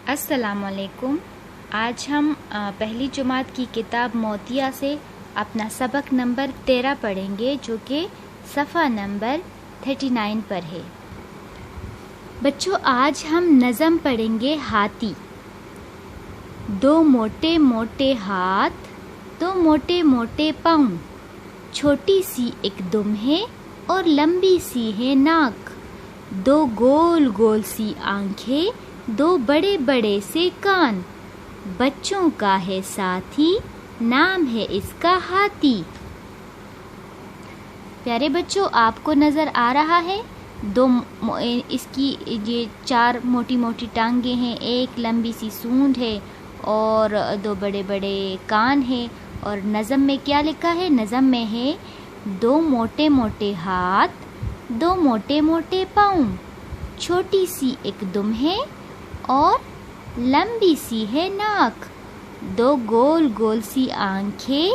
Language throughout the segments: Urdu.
السلام علیکم۔ آج ہم پہلی جماعت کی کتاب موتیا سے اپنا سبق نمبر 13 پڑھیں گے، جو کہ صفحہ نمبر 39 پر ہے۔ بچوں، آج ہم نظم پڑھیں گے ہاتھی۔ دو موٹے موٹے ہاتھ، دو موٹے موٹے پاؤں، چھوٹی سی ایک دم ہے اور لمبی سی ہے ناک، دو گول گول سی آنکھیں، دو بڑے بڑے سے کان، بچوں کا ہے ساتھی، نام ہے اس کا ہاتھی۔ پیارے بچوں، آپ کو نظر آ رہا ہے اس کی یہ 4 موٹی موٹی ٹانگیں ہیں، ایک لمبی سی سونڈ ہے اور 2 بڑے بڑے کان ہیں، اور نظم میں کیا لکھا ہے؟ نظم میں ہے 2 موٹے موٹے ہاتھ، 2 موٹے موٹے پاؤں، چھوٹی سی ایک دم ہے اور لمبی سی ہے ناک، 2 گول گول سی آنکھیں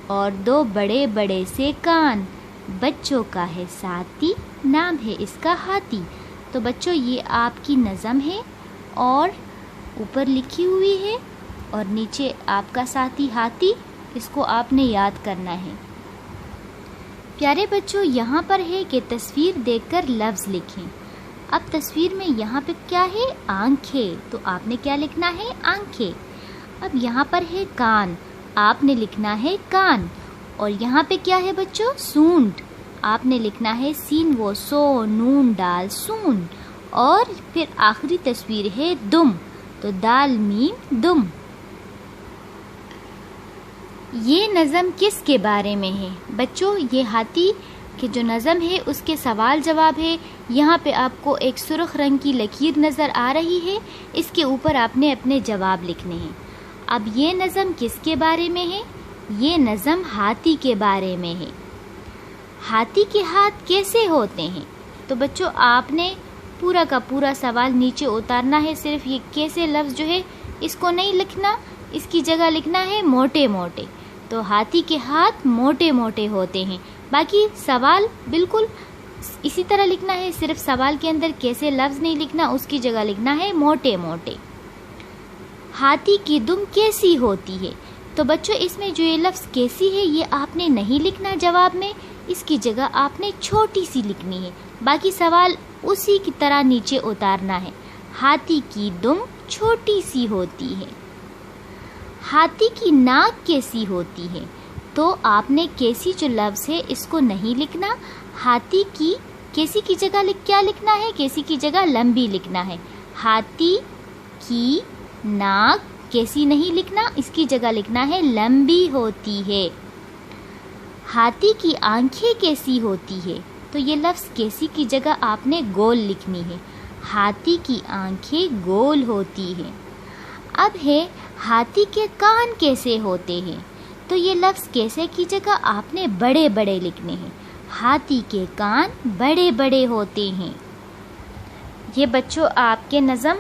اور 2 بڑے بڑے سے کان، بچوں کا ہے ساتھی، نام ہے اس کا ہاتھی۔ تو بچوں، یہ آپ کی نظم ہے اور اوپر لکھی ہوئی ہے اور نیچے آپ کا ساتھی ہاتھی، اس کو آپ نے یاد کرنا ہے۔ پیارے بچوں، یہاں پر ہے کہ تصویر دیکھ کر لفظ لکھیں۔ اب تصویر میں یہاں پہ کیا ہے؟ آنکھیں، تو آپ نے کیا لکھنا ہے؟ آنکھیں۔ اب یہاں پر ہے کان، آپ نے لکھنا ہے کان، اور یہاں پہ کیا ہے بچوں؟ سونڈ، آپ نے لکھنا ہے سین و سو نون ڈال سون، اور پھر آخری تصویر ہے دم، تو دال میم دم۔ یہ نظم کس کے بارے میں ہے؟ بچوں، یہ ہاتھی کہ جو نظم ہے اس کے سوال جواب ہے۔ یہاں پہ آپ کو ایک سرخ رنگ کی لکیر نظر آ رہی ہے، اس کے اوپر آپ نے اپنے جواب لکھنے ہیں۔ اب یہ نظم کس کے بارے میں ہے؟ یہ نظم ہاتھی کے بارے میں ہے۔ ہاتھی کے ہاتھ کیسے ہوتے ہیں؟ تو بچوں، آپ نے پورا کا پورا سوال نیچے اتارنا ہے، صرف یہ کیسے لفظ جو ہے اس کو نہیں لکھنا، اس کی جگہ لکھنا ہے موٹے موٹے۔ تو ہاتھی کے ہاتھ موٹے موٹے ہوتے ہیں، باقی سوال بالکل اسی طرح لکھنا ہے، صرف سوال کے اندر کیسے لفظ نہیں لکھنا، اس کی جگہ لکھنا ہے موٹے موٹے۔ ہاتھی کی دم کیسی ہوتی ہے؟ تو بچوں، اس میں جو یہ لفظ کیسی ہے یہ آپ نے نہیں لکھنا جواب میں، اس کی جگہ آپ نے چھوٹی سی لکھنی ہے، باقی سوال اسی کی طرح نیچے اتارنا ہے۔ ہاتھی کی دم چھوٹی سی ہوتی ہے۔ ہاتھی کی ناک کیسی ہوتی ہے؟ تو آپ نے کیسی جو لفظ ہے اس کو نہیں لکھنا، ہاتھی کی کیسی کی جگہ کیا لکھنا ہے؟ کیسی کی جگہ لمبی لکھنا ہے۔ ہاتھی کی ناک کیسی نہیں لکھنا، اس کی جگہ لکھنا ہے لمبی ہوتی ہے۔ ہاتھی کی آنکھیں کیسی ہوتی ہے؟ تو یہ لفظ کیسی کی جگہ آپ نے گول لکھنی ہے، ہاتھی کی آنکھیں گول ہوتی ہے۔ اب ہے ہاتھی کے کان کیسے ہوتے ہیں؟ تو یہ لفظ کیسے کی جگہ آپ نے بڑے بڑے لکھنے ہیں، ہاتھی کے کان بڑے بڑے ہوتے ہیں۔ یہ بچوں آپ کے نظم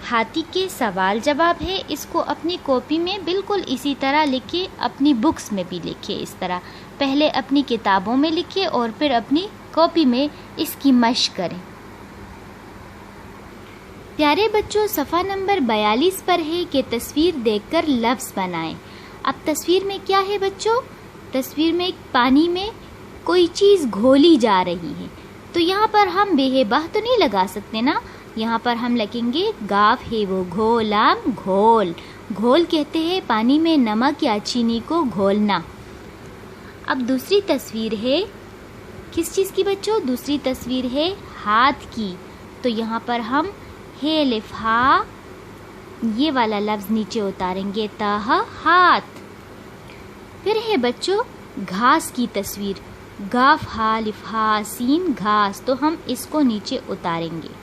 ہاتھی کے سوال جواب ہے، اس کو اپنی کاپی میں بالکل اسی طرح لکھے، اپنی بکس میں بھی لکھے، اس طرح پہلے اپنی کتابوں میں لکھے اور پھر اپنی کاپی میں اس کی مشق کریں۔ پیارے بچوں، صفحہ نمبر 42 پر ہے کہ تصویر دیکھ کر لفظ بنائیں۔ اب تصویر میں کیا ہے بچوں؟ تصویر میں پانی میں کوئی چیز گھولی جا رہی ہے، تو یہاں پر ہم بے بہ تو نہیں لگا سکتے نا، یہاں پر ہم لگیں گے گاف ہے وہ گھولام گھول، گھول کہتے ہیں پانی میں نمک یا چینی کو گھولنا۔ اب دوسری تصویر ہے کس چیز کی بچوں؟ دوسری تصویر ہے ہاتھ کی، تو یہاں پر ہم ہے لفہا یہ والا لفظ نیچے اتاریں گے، تاہ ہاتھ۔ پھر ہے بچوں گھاس کی تصویر، گاف ہا لفہا سین گھاس، تو ہم اس کو نیچے اتاریں گے۔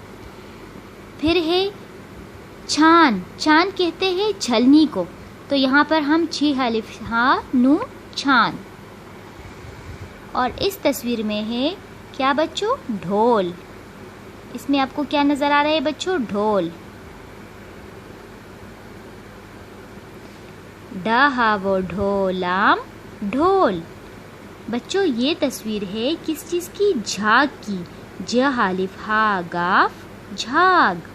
پھر ہے چھان، چھان کہتے ہیں چھلنی کو، تو یہاں پر ہم چھ الف ہا نون چھان۔ اور اس تصویر میں ہے کیا بچوں؟ ڈھول، اس میں آپ کو کیا نظر آ رہا ہے بچوں؟ ڈھول۔ ڈاہا وہ ڈھولام ڈھول۔ بچوں یہ تصویر ہے کس چیز کی؟ جھاگ کی، جہ الف ہا گاف جھاگ۔